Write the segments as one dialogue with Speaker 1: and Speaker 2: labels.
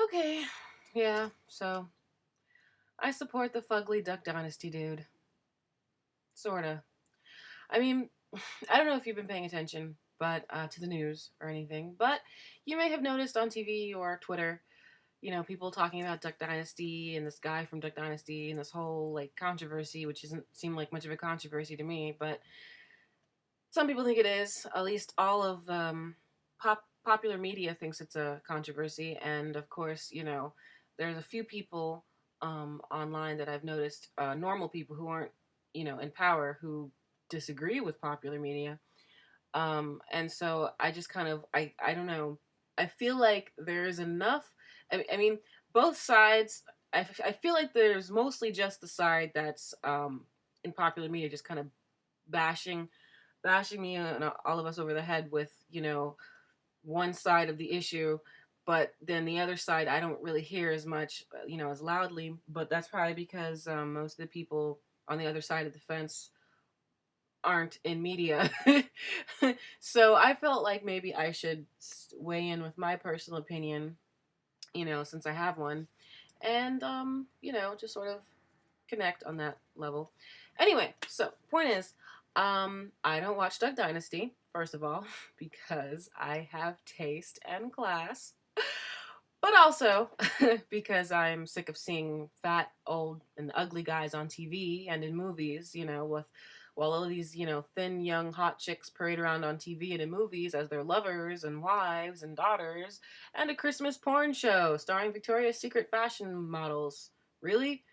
Speaker 1: Okay, yeah, so I support the Fugly Duck Dynasty, dude. Sorta. I mean, I don't know if you've been paying attention, but to the news or anything, but you may have noticed on TV or Twitter, people talking about Duck Dynasty and this guy from Duck Dynasty and this whole like controversy, which doesn't seem like much of a controversy to me, but some people think it is. At least all of popular media thinks it's a controversy, and of course, there's a few people online that I've noticed, normal people who aren't, in power, who disagree with popular media. And so I just kind of, I don't know. I feel like there is enough. I mean, both sides. I feel like there's mostly just the side that's in popular media, just kind of bashing me and all of us over the head with, one side of the issue, but then the other side I don't really hear as much, as loudly. But that's probably because most of the people on the other side of the fence aren't in media. So I felt like maybe I should weigh in with my personal opinion, since I have one, and just sort of connect on that level. Anyway, so point is, I don't watch Duck Dynasty, first of all, because I have taste and class. But also because I'm sick of seeing fat, old, and ugly guys on TV and in movies, while all these, thin, young, hot chicks parade around on TV and in movies as their lovers and wives and daughters, and a Christmas porn show starring Victoria's Secret fashion models. Really?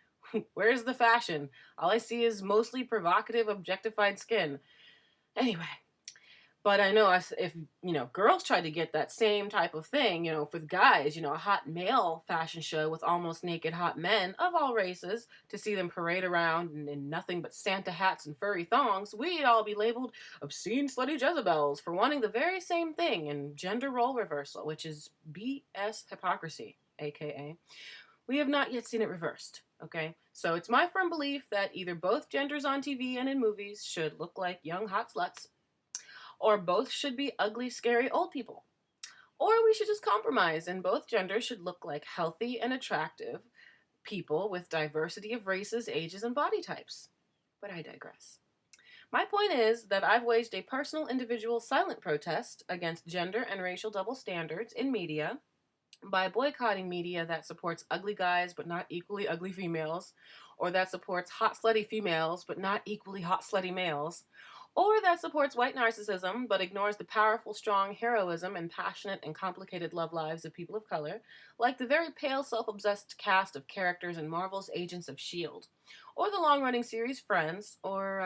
Speaker 1: Where's the fashion? All I see is mostly provocative, objectified skin. Anyway, but I know if, girls try to get that same type of thing, for the guys, a hot male fashion show with almost naked hot men of all races to see them parade around in nothing but Santa hats and furry thongs, we'd all be labeled obscene slutty Jezebels for wanting the very same thing in gender role reversal, which is BS hypocrisy, aka. We have not yet seen it reversed, okay? So it's my firm belief that either both genders on TV and in movies should look like young hot sluts, or both should be ugly, scary old people. Or we should just compromise and both genders should look like healthy and attractive people with diversity of races, ages, and body types. But I digress. My point is that I've waged a personal, individual, silent protest against gender and racial double standards in media by boycotting media that supports ugly guys but not equally ugly females, or that supports hot slutty females but not equally hot slutty males, or that supports white narcissism but ignores the powerful, strong heroism and passionate and complicated love lives of people of color, like the very pale, self-obsessed cast of characters in Marvel's Agents of S.H.I.E.L.D., or the long-running series Friends, or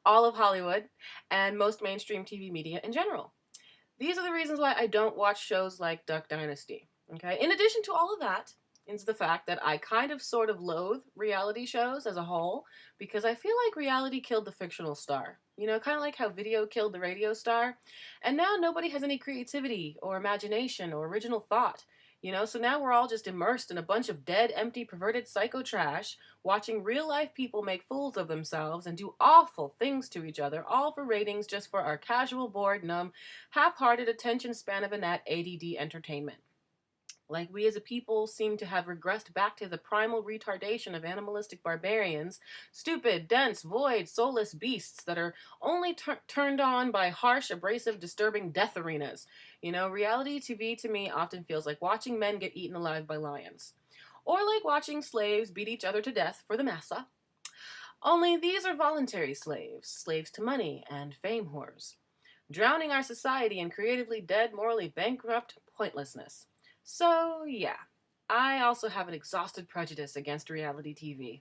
Speaker 1: all of Hollywood, and most mainstream TV media in general. These are the reasons why I don't watch shows like Duck Dynasty. Okay? In addition to all of that, is the fact that I kind of sort of loathe reality shows as a whole because I feel like reality killed the fictional star. Kind of like how video killed the radio star. And now nobody has any creativity or imagination or original thought. So now we're all just immersed in a bunch of dead, empty, perverted psycho trash, watching real life people make fools of themselves and do awful things to each other, all for ratings, just for our casual, bored, numb, half hearted attention span of a gnat ADD entertainment. Like we as a people seem to have regressed back to the primal retardation of animalistic barbarians, stupid, dense, void, soulless beasts that are only turned on by harsh, abrasive, disturbing death arenas. Reality TV to me often feels like watching men get eaten alive by lions. Or like watching slaves beat each other to death for the massa. Only these are voluntary slaves, slaves to money and fame whores, drowning our society in creatively dead, morally bankrupt pointlessness. So, yeah, I also have an exhausted prejudice against reality TV.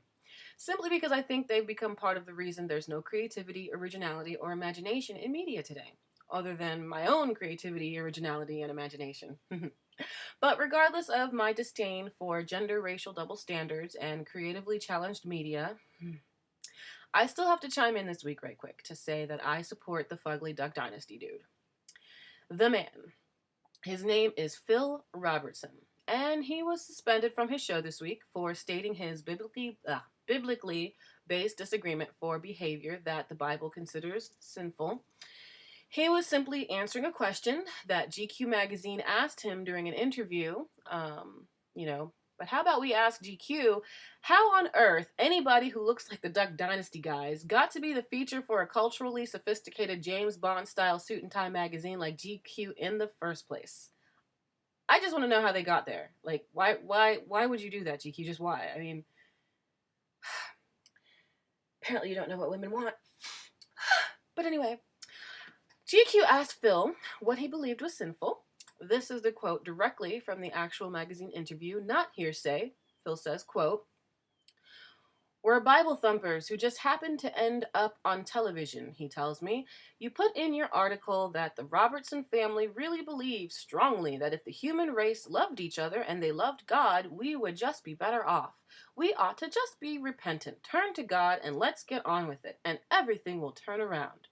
Speaker 1: Simply because I think they've become part of the reason there's no creativity, originality, or imagination in media today, other than my own creativity, originality, and imagination. But regardless of my disdain for gender, racial double standards and creatively challenged media, I still have to chime in this week right quick to say that I support the Fugly Duck Dynasty dude. The man. His name is Phil Robertson, and he was suspended from his show this week for stating his biblically based disagreement for behavior that the Bible considers sinful. He was simply answering a question that GQ magazine asked him during an interview. You know, but how about we ask GQ how on earth anybody who looks like the Duck Dynasty guys got to be the feature for a culturally sophisticated James Bond style suit and tie magazine like GQ in the first place? I just want to know how they got there. Like, why would you do that, GQ? Just why? I mean, apparently you don't know what women want. But anyway, GQ asked Phil what he believed was sinful. This is the quote directly from the actual magazine interview, not hearsay. Phil says, quote, "We're Bible thumpers who just happened to end up on television," he tells me. "You put in your article that the Robertson family really believes strongly that if the human race loved each other and they loved God, we would just be better off. We ought to just be repentant, turn to God, and let's get on with it, and everything will turn around."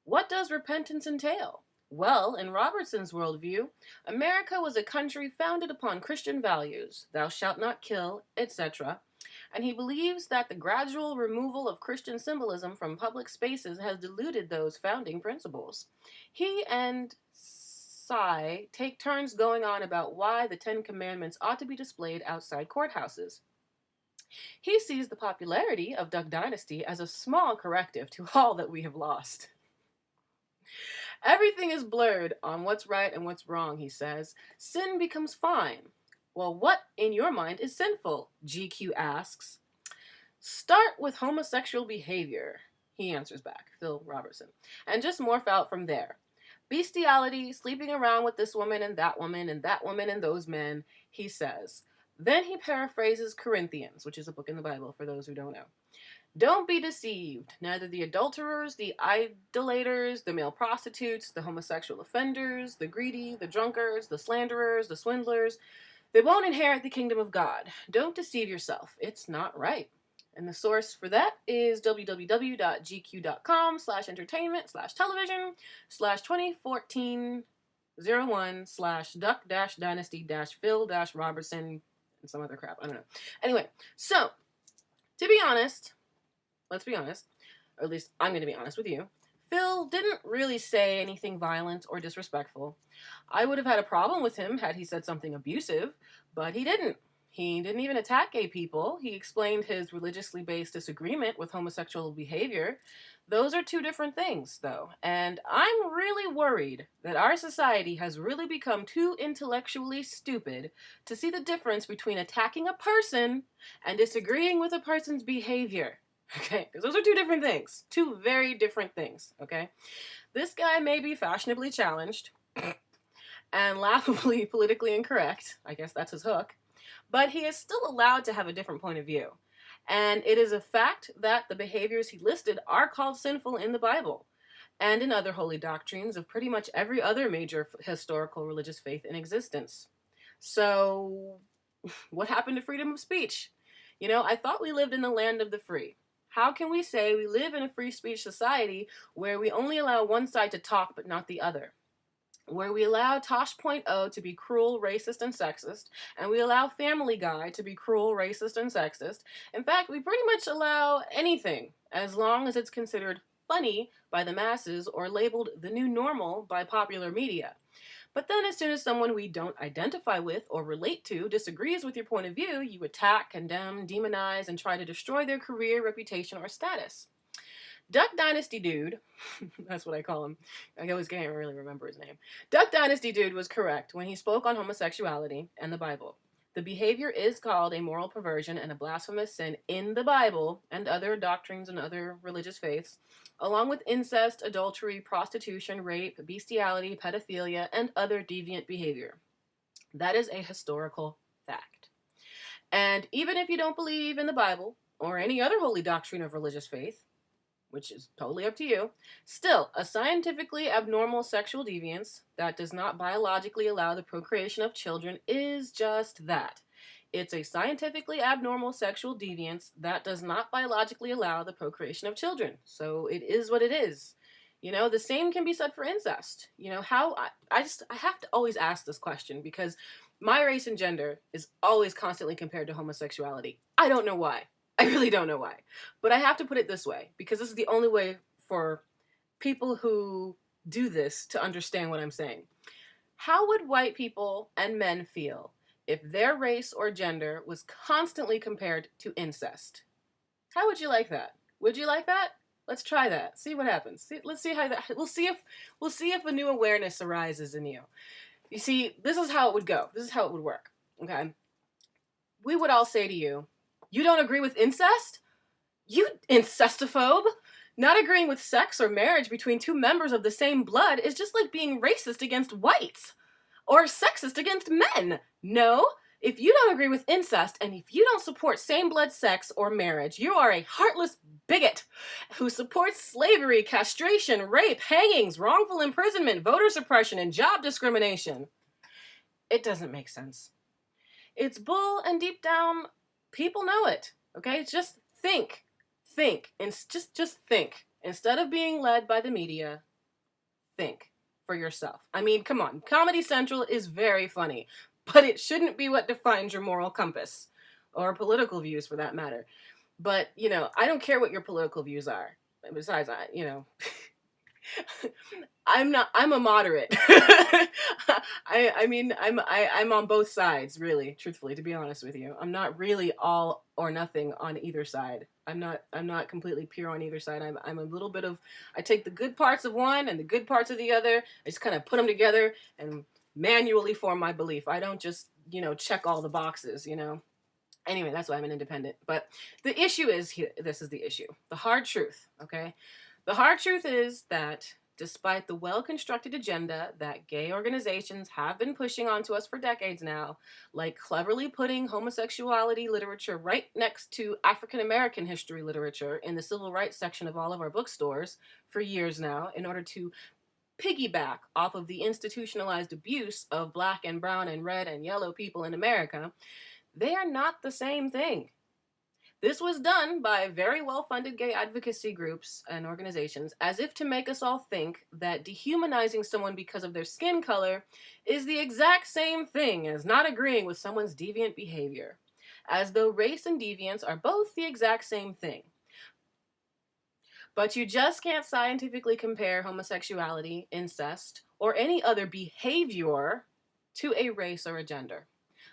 Speaker 1: What does repentance entail? Well, in Robertson's worldview, America was a country founded upon Christian values, thou shalt not kill, etc., and he believes that the gradual removal of Christian symbolism from public spaces has diluted those founding principles. He and Cy take turns going on about why the Ten Commandments ought to be displayed outside courthouses. He sees the popularity of Duck Dynasty as a small corrective to all that we have lost. Everything is blurred on what's right and what's wrong, he says. Sin becomes fine. Well, what in your mind is sinful? GQ asks. Start with homosexual behavior, he answers back, Phil Robertson, and just morph out from there. Bestiality, sleeping around with this woman and that woman and that woman and those men, he says. Then he paraphrases Corinthians, which is a book in the Bible for those who don't know. Don't be deceived. Neither the adulterers, the idolaters, the male prostitutes, the homosexual offenders, the greedy, the drunkards, the slanderers, the swindlers, they won't inherit the kingdom of God. Don't deceive yourself. It's not right. And the source for that is www.gq.com/entertainment/2014-01/Duck-Dynasty-Phil-Robertson and some other crap. I don't know. Anyway, so, to be honest, let's be honest, or at least I'm going to be honest with you, Phil didn't really say anything violent or disrespectful. I would have had a problem with him had he said something abusive, but he didn't. He didn't even attack gay people. He explained his religiously based disagreement with homosexual behavior. Those are two different things, though, and I'm really worried that our society has really become too intellectually stupid to see the difference between attacking a person and disagreeing with a person's behavior. Okay, because those are two different things. Two very different things, okay? This guy may be fashionably challenged and laughably politically incorrect. I guess that's his hook. But he is still allowed to have a different point of view. And it is a fact that the behaviors he listed are called sinful in the Bible and in other holy doctrines of pretty much every other major historical religious faith in existence. So, what happened to freedom of speech? You know, I thought we lived in the land of the free. How can we say we live in a free speech society where we only allow one side to talk but not the other? Where we allow Tosh.0 to be cruel, racist, and sexist, and we allow Family Guy to be cruel, racist, and sexist. In fact, we pretty much allow anything as long as it's considered funny by the masses or labeled the new normal by popular media. But then as soon as someone we don't identify with or relate to disagrees with your point of view, you attack, condemn, demonize, and try to destroy their career, reputation, or status. Duck Dynasty Dude, that's what I call him. I always can't really remember his name. Duck Dynasty Dude was correct when he spoke on homosexuality and the Bible. The behavior is called a moral perversion and a blasphemous sin in the Bible and other doctrines and other religious faiths, along with incest, adultery, prostitution, rape, bestiality, pedophilia, and other deviant behavior. That is a historical fact. And even if you don't believe in the Bible or any other holy doctrine of religious faith, which is totally up to you, still, a scientifically abnormal sexual deviance that does not biologically allow the procreation of children is just that. It's a scientifically abnormal sexual deviance that does not biologically allow the procreation of children. So it is what it is. You know, the same can be said for incest. You know, I have to always ask this question because my race and gender is always constantly compared to homosexuality. I don't know why. I really don't know why. But I have to put it this way, because this is the only way for people who do this to understand what I'm saying. How would white people and men feel if their race or gender was constantly compared to incest? How would you like that? Would you like that? Let's try that. See what happens. Let's see how that. We'll see if a new awareness arises in you. You see, this is how it would go. This is how it would work. Okay. We would all say to you, "You don't agree with incest? You incestophobe? Not agreeing with sex or marriage between two members of the same blood is just like being racist against whites or sexist against men. No, if you don't agree with incest and if you don't support same-blood sex or marriage, you are a heartless bigot who supports slavery, castration, rape, hangings, wrongful imprisonment, voter suppression, and job discrimination." It doesn't make sense. It's bull, and deep down, people know it. Okay? Just think. And just think. Instead of being led by the media, think for yourself. I mean, come on. Comedy Central is very funny, but it shouldn't be what defines your moral compass, or political views for that matter. But, I don't care what your political views are. Besides, I'm a moderate. I'm on both sides, really, truthfully, to be honest with you. I'm not really all or nothing on either side. I'm not completely pure on either side. I'm a little bit of, I take the good parts of one and the good parts of the other. I just kind of put them together and manually form my belief. I don't just, check all the boxes, Anyway, that's why I'm an independent. But the issue is here, this is the issue. The hard truth, okay? The hard truth is that despite the well-constructed agenda that gay organizations have been pushing onto us for decades now, like cleverly putting homosexuality literature right next to African-American history literature in the civil rights section of all of our bookstores for years now in order to piggyback off of the institutionalized abuse of black and brown and red and yellow people in America, they are not the same thing. This was done by very well-funded gay advocacy groups and organizations as if to make us all think that dehumanizing someone because of their skin color is the exact same thing as not agreeing with someone's deviant behavior, as though race and deviance are both the exact same thing. But you just can't scientifically compare homosexuality, incest, or any other behavior to a race or a gender,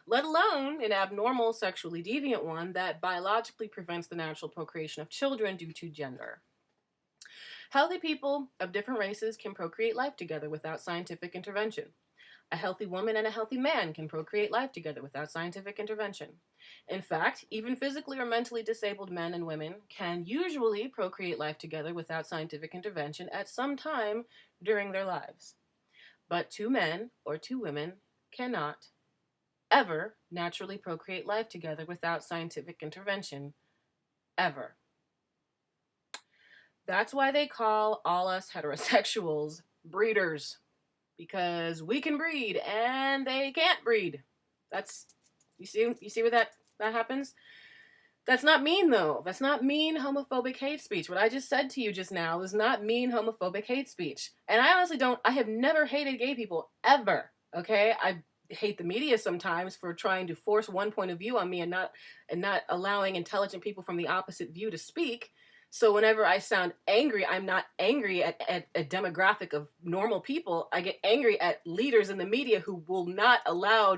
Speaker 1: let alone an abnormal sexually deviant one that biologically prevents the natural procreation of children due to gender. Healthy people of different races can procreate life together without scientific intervention. A healthy woman and a healthy man can procreate life together without scientific intervention. In fact, even physically or mentally disabled men and women can usually procreate life together without scientific intervention at some time during their lives. But two men or two women cannot ever naturally procreate life together without scientific intervention. Ever. That's why they call all us heterosexuals breeders. Because we can breed and they can't breed. That's, you see where that happens? That's not mean, though. That's not mean homophobic hate speech. What I just said to you just now is not mean homophobic hate speech. And I honestly I have never hated gay people, ever. Okay? I hate the media sometimes for trying to force one point of view on me and not allowing intelligent people from the opposite view to speak. So whenever I sound angry, I'm not angry at a demographic of normal people. I get angry at leaders in the media who will not allow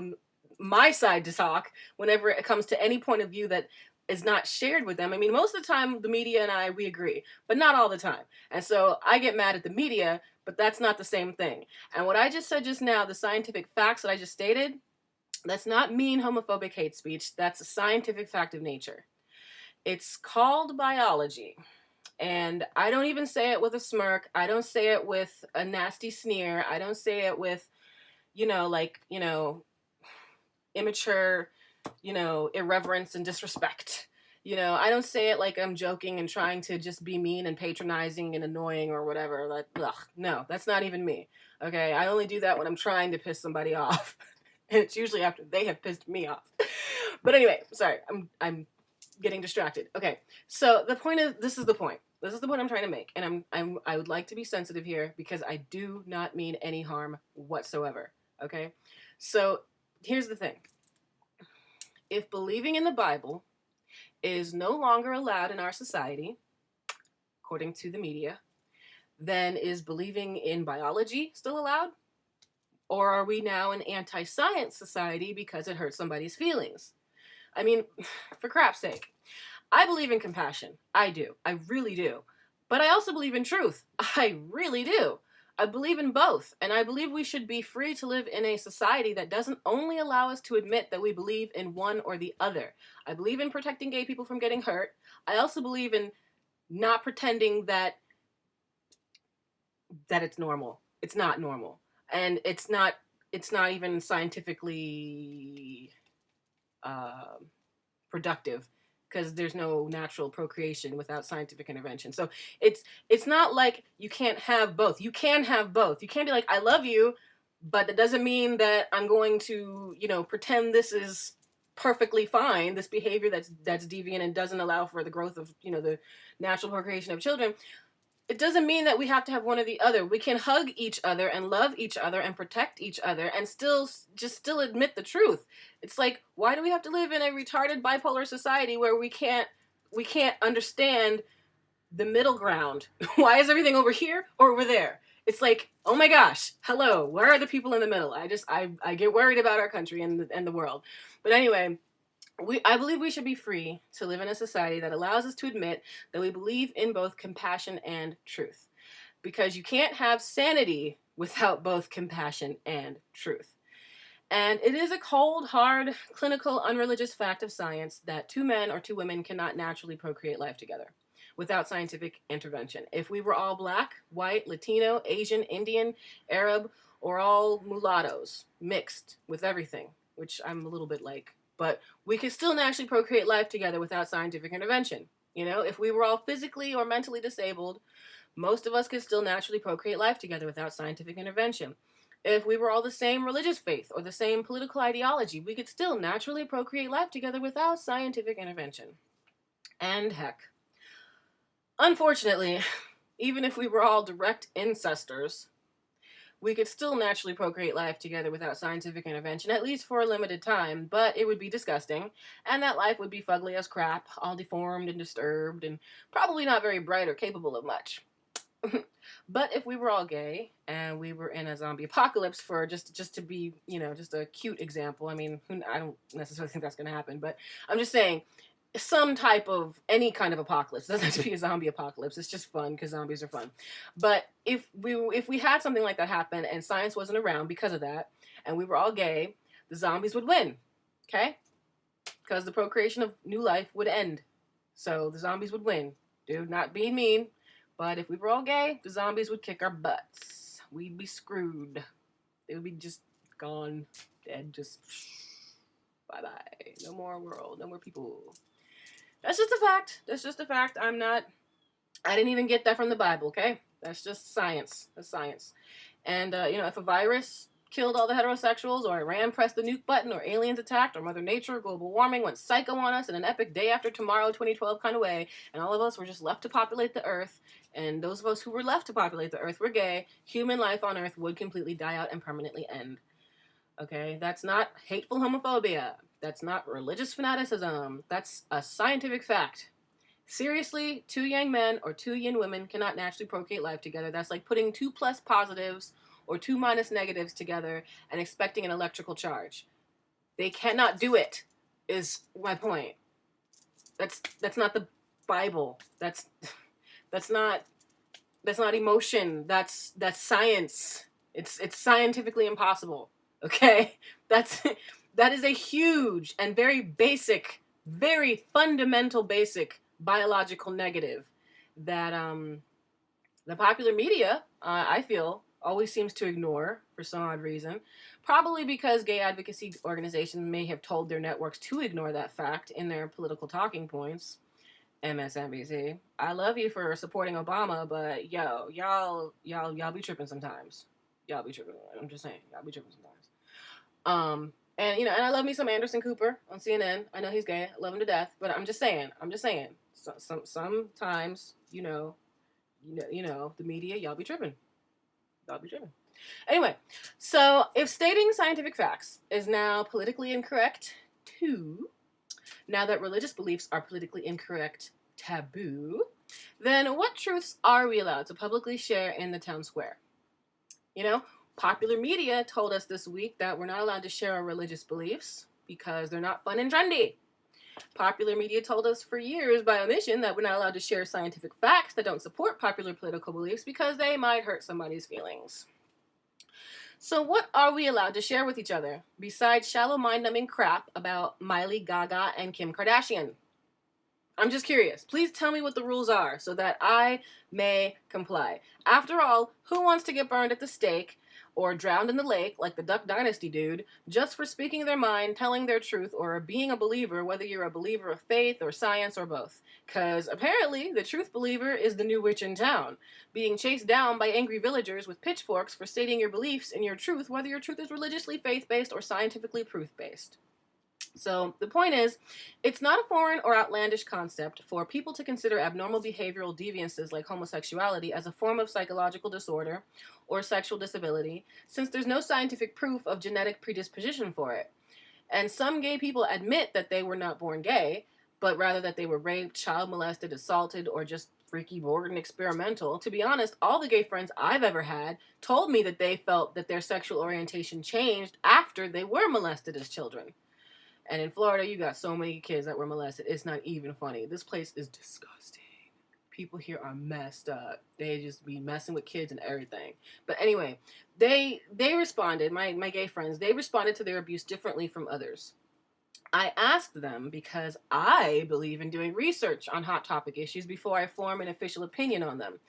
Speaker 1: my side to talk whenever it comes to any point of view that is not shared with them. I mean, most of the time, the media and we agree, but not all the time. And so I get mad at the media, but that's not the same thing. And what I just said just now, the scientific facts that I just stated, that's not mean homophobic hate speech. That's a scientific fact of nature. It's called biology. And I don't even say it with a smirk. I don't say it with a nasty sneer. I don't say it with, immature, irreverence and disrespect. I don't say it like I'm joking and trying to just be mean and patronizing and annoying or whatever. No, that's not even me. Okay, I only do that when I'm trying to piss somebody off. And it's usually after they have pissed me off. But anyway, sorry, I'm getting distracted. Okay, so this is the point. This is the point I'm trying to make, and I would like to be sensitive here because I do not mean any harm whatsoever. Okay, so here's the thing: if believing in the Bible is no longer allowed in our society, according to the media, then is believing in biology still allowed? Or are we now an anti-science society because it hurts somebody's feelings? I mean, for crap's sake. I believe in compassion. I do. I really do. But I also believe in truth. I really do. I believe in both. And I believe we should be free to live in a society that doesn't only allow us to admit that we believe in one or the other. I believe in protecting gay people from getting hurt. I also believe in not pretending that it's normal. It's not normal. And it's not even scientifically productive, because there's no natural procreation without scientific intervention. So it's not like you can't have both. You can have both. You can't be like, I love you, but that doesn't mean that I'm going to, pretend this is perfectly fine, this behavior that's deviant and doesn't allow for the growth of, the natural procreation of children. It doesn't mean that we have to have one or the other. We can hug each other and love each other and protect each other and still admit the truth. It's like, why do we have to live in a retarded bipolar society where we can't understand the middle ground? Why is everything over here or over there? It's like, oh my gosh, hello, where are the people in the middle? I get worried about our country and the world. But anyway, I believe we should be free to live in a society that allows us to admit that we believe in both compassion and truth. Because you can't have sanity without both compassion and truth. And it is a cold, hard, clinical, unreligious fact of science that two men or two women cannot naturally procreate life together without scientific intervention. If we were all black, white, Latino, Asian, Indian, Arab, or all mulattoes, mixed with everything, which I'm a little bit like, but we could still naturally procreate life together without scientific intervention. If we were all physically or mentally disabled, most of us could still naturally procreate life together without scientific intervention. If we were all the same religious faith or the same political ideology, we could still naturally procreate life together without scientific intervention. And heck, unfortunately, even if we were all direct ancestors, we could still naturally procreate life together without scientific intervention, at least for a limited time, but it would be disgusting, and that life would be fugly as crap, all deformed and disturbed, and probably not very bright or capable of much. But if we were all gay, and we were in a zombie apocalypse, for just to be, just a cute example, I mean, I don't necessarily think that's going to happen, but I'm just saying, some type of any kind of apocalypse. It doesn't have to be a zombie apocalypse. It's just fun because zombies are fun. But if we had something like that happen and science wasn't around because of that, and we were all gay, the zombies would win. Okay? Because the procreation of new life would end. So the zombies would win. Dude, not being mean, but if we were all gay, the zombies would kick our butts. We'd be screwed. They would be just gone, dead, just bye-bye. No more world, no more people. That's just a fact. That's just a fact. I didn't even get that from the Bible, okay? That's just science. That's science. And, if a virus killed all the heterosexuals, or Iran pressed the nuke button, or aliens attacked, or Mother Nature, global warming went psycho on us in an epic day after tomorrow 2012 kind of way, and all of us were just left to populate the earth, and those of us who were left to populate the earth were gay, human life on earth would completely die out and permanently end. Okay? That's not hateful homophobia. That's not religious fanaticism. That's a scientific fact. Seriously, two young men or two young women cannot naturally procreate life together. That's like putting 2 plus positives or 2 minus negatives together and expecting an electrical charge. They cannot do it, is my point. That's not the Bible. That's not emotion. That's science. It's scientifically impossible. Okay? That is a huge and very basic, very fundamental basic biological negative that the popular media, I feel, always seems to ignore for some odd reason. Probably because gay advocacy organizations may have told their networks to ignore that fact in their political talking points. MSNBC, I love you for supporting Obama, but y'all be tripping sometimes. Y'all be tripping. I'm just saying, y'all be tripping sometimes. And I love me some Anderson Cooper on CNN. I know he's gay. I love him to death. But I'm just saying. Sometimes, the media, y'all be tripping. Y'all be tripping. Anyway, so if stating scientific facts is now politically incorrect too, now that religious beliefs are politically incorrect taboo, then what truths are we allowed to publicly share in the town square? You know, popular media told us this week that we're not allowed to share our religious beliefs because they're not fun and trendy. Popular media told us for years by omission that we're not allowed to share scientific facts that don't support popular political beliefs because they might hurt somebody's feelings. So what are we allowed to share with each other besides shallow mind-numbing crap about Miley, Gaga, and Kim Kardashian? I'm just curious. Please tell me what the rules are so that I may comply. After all, who wants to get burned at the stake or drowned in the lake like the Duck Dynasty dude just for speaking their mind, telling their truth, or being a believer, whether you're a believer of faith or science or both? Because apparently the truth believer is the new witch in town, being chased down by angry villagers with pitchforks for stating your beliefs and your truth, whether your truth is religiously faith-based or scientifically proof-based. So the point is, it's not a foreign or outlandish concept for people to consider abnormal behavioral deviances like homosexuality as a form of psychological disorder or sexual disability, since there's no scientific proof of genetic predisposition for it. And some gay people admit that they were not born gay, but rather that they were raped, child molested, assaulted, or just freaky, bored, and experimental. To be honest, all the gay friends I've ever had told me that they felt that their sexual orientation changed after they were molested as children. And in Florida, you got so many kids that were molested. It's not even funny. This place is disgusting. People here are messed up. They just be messing with kids and everything. But anyway, they responded, my gay friends, they responded to their abuse differently from others. I asked them because I believe in doing research on hot topic issues before I form an official opinion on them.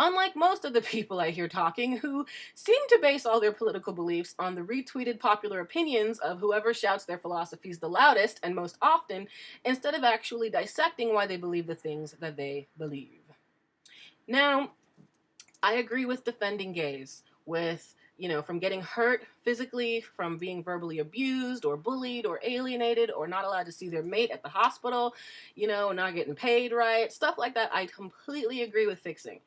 Speaker 1: Unlike most of the people I hear talking who seem to base all their political beliefs on the retweeted popular opinions of whoever shouts their philosophies the loudest and most often, instead of actually dissecting why they believe the things that they believe. Now, I agree with defending gays, with, from getting hurt physically, from being verbally abused or bullied or alienated or not allowed to see their mate at the hospital, not getting paid right, stuff like that. I completely agree with fixing.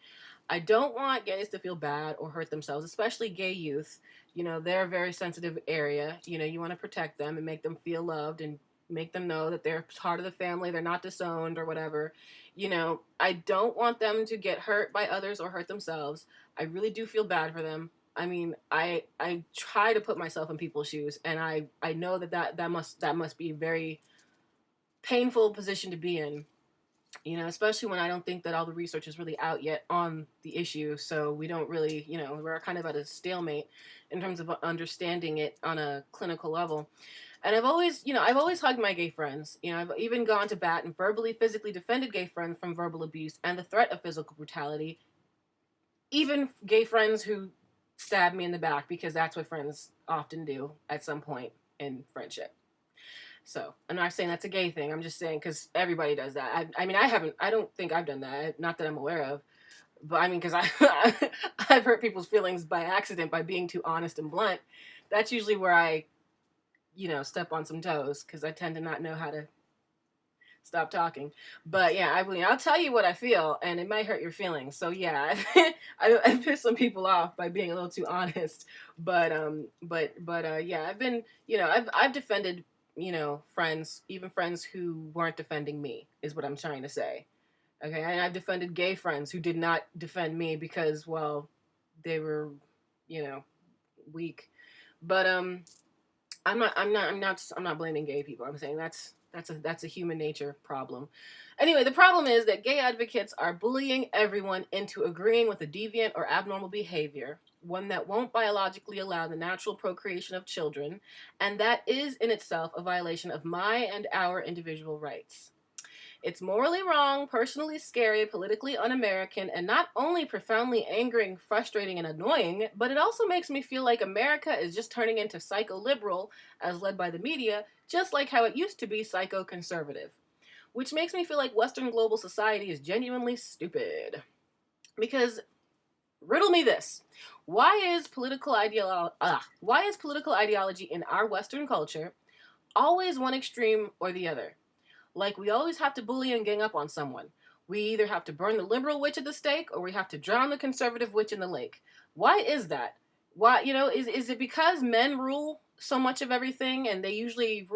Speaker 1: I don't want gays to feel bad or hurt themselves, especially gay youth. They're a very sensitive area. You want to protect them and make them feel loved and make them know that they're part of the family, they're not disowned or whatever. I don't want them to get hurt by others or hurt themselves. I really do feel bad for them. I mean, I try to put myself in people's shoes, and I know that must be a very painful position to be in. Especially when I don't think that all the research is really out yet on the issue. So we don't really, we're kind of at a stalemate in terms of understanding it on a clinical level. And I've always hugged my gay friends. I've even gone to bat and verbally, physically defended gay friends from verbal abuse and the threat of physical brutality. Even gay friends who stab me in the back, because that's what friends often do at some point in friendship. So, I'm not saying that's a gay thing. I'm just saying because everybody does that. I don't think I've done that. Not that I'm aware of. But I mean, because I've hurt people's feelings by accident by being too honest and blunt. That's usually where I, step on some toes because I tend to not know how to stop talking. But yeah, I'll tell you what I feel, and it might hurt your feelings. So yeah, I pissed some people off by being a little too honest. But yeah, I've been, I've defended, friends, even friends who weren't defending me, is what I'm trying to say. Okay, and I've defended gay friends who did not defend me because, well, they were, weak. But I'm not blaming gay people. I'm saying that's a human nature problem. Anyway, the problem is that gay advocates are bullying everyone into agreeing with a deviant or abnormal behavior, one that won't biologically allow the natural procreation of children, and that is in itself a violation of my and our individual rights. It's morally wrong, personally scary, politically un-American, and not only profoundly angering, frustrating, and annoying, but it also makes me feel like America is just turning into psycho-liberal, as led by the media, just like how it used to be psycho-conservative. Which makes me feel like Western global society is genuinely stupid. Because, riddle me this, why is political ideology in our Western culture always one extreme or the other? Like, we always have to bully and gang up on someone. We either have to burn the liberal witch at the stake or we have to drown the conservative witch in the lake. Why is that? Why, is it because men rule so much of everything and they usually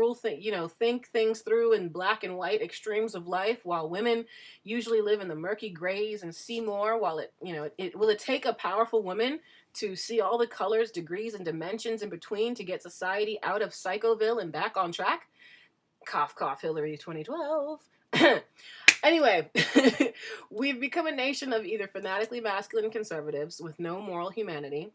Speaker 1: think things through in black and white extremes of life, while women usually live in the murky grays and see more? While will it take a powerful woman to see all the colors, degrees, and dimensions in between to get society out of Psychoville and back on track? Cough, cough, Hillary 2012. Anyway, we've become a nation of either fanatically masculine conservatives with no moral humanity,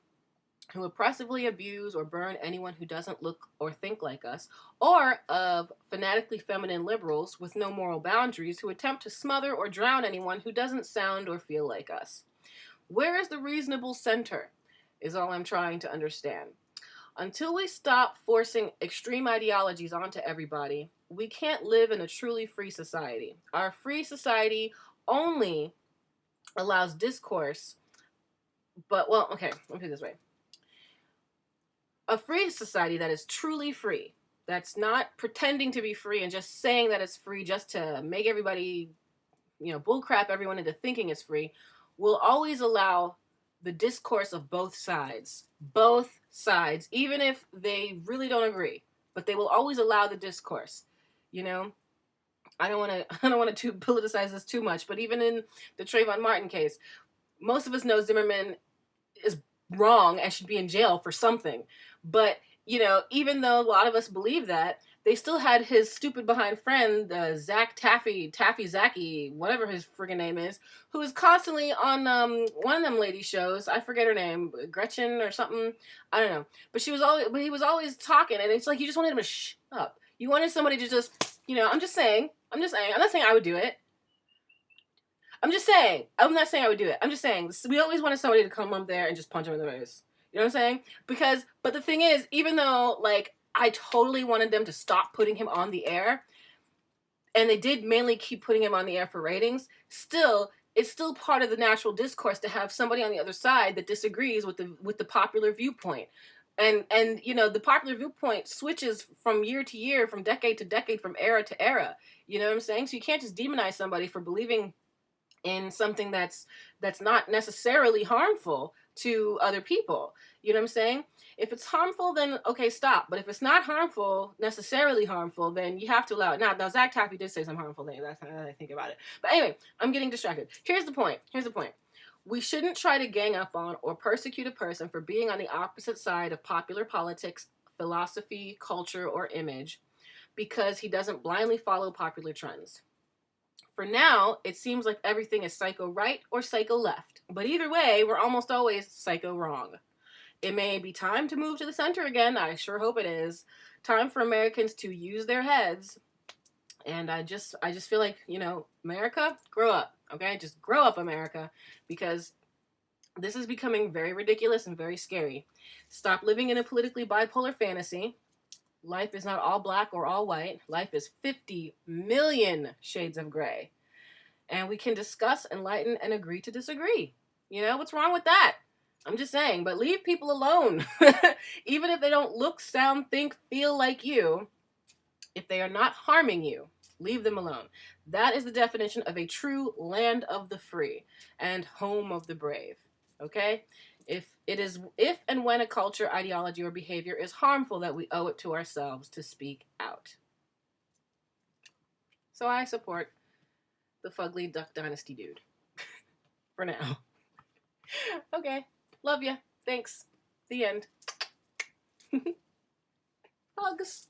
Speaker 1: who oppressively abuse or burn anyone who doesn't look or think like us, or of fanatically feminine liberals with no moral boundaries who attempt to smother or drown anyone who doesn't sound or feel like us. Where is the reasonable center, is all I'm trying to understand. Until we stop forcing extreme ideologies onto everybody, we can't live in a truly free society. Our free society only allows discourse, okay, let me put it this way. A free society that is truly free, that's not pretending to be free and just saying that it's free just to make everybody, bullcrap everyone into thinking it's free, will always allow the discourse of both sides. Both sides, even if they really don't agree, but they will always allow the discourse. I don't want to politicize this too much, but even in the Trayvon Martin case, most of us know Zimmerman is wrong and should be in jail for something. But, even though a lot of us believe that, they still had his stupid behind friend, Zach Taffy Zachy, whatever his friggin' name is, who is constantly on one of them lady shows. I forget her name, Gretchen or something. I don't know. But he was always talking, and it's like you just wanted him to shut up. You wanted somebody to just, I'm just saying. I'm not saying I would do it. I'm just saying. I'm not saying I would do it. I'm just saying. We always wanted somebody to come up there and just punch him in the face. You know what I'm saying? But the thing is, even though, I totally wanted them to stop putting him on the air, and they did mainly keep putting him on the air for ratings, it's still part of the natural discourse to have somebody on the other side that disagrees with the popular viewpoint. And the popular viewpoint switches from year to year, from decade to decade, from era to era. You know what I'm saying? So you can't just demonize somebody for believing in something that's not necessarily harmful to other people. You know what I'm saying? If it's harmful, then okay, stop. But if it's not necessarily harmful, then you have to allow it. Now Zach Taffy did say some harmful things. That's how I think about it. But anyway, I'm getting distracted. Here's the point. We shouldn't try to gang up on or persecute a person for being on the opposite side of popular politics, philosophy, culture, or image because he doesn't blindly follow popular trends. For now, it seems like everything is psycho right or psycho left. But either way, we're almost always psycho wrong. It may be time to move to the center again. I sure hope it is. Time for Americans to use their heads. And I just feel like, America, grow up, okay? Just grow up, America, because this is becoming very ridiculous and very scary. Stop living in a politically bipolar fantasy. Life is not all black or all white. Life is 50 million shades of gray. And we can discuss, enlighten, and agree to disagree. What's wrong with that? I'm just saying, but leave people alone. Even if they don't look, sound, think, feel like you, if they are not harming you, leave them alone. That is the definition of a true land of the free and home of the brave. Okay? If and when a culture, ideology, or behavior is harmful, that we owe it to ourselves to speak out. So I support the Fugly Duck Dynasty dude. For now. Okay. Love ya. Thanks. The end. Hugs.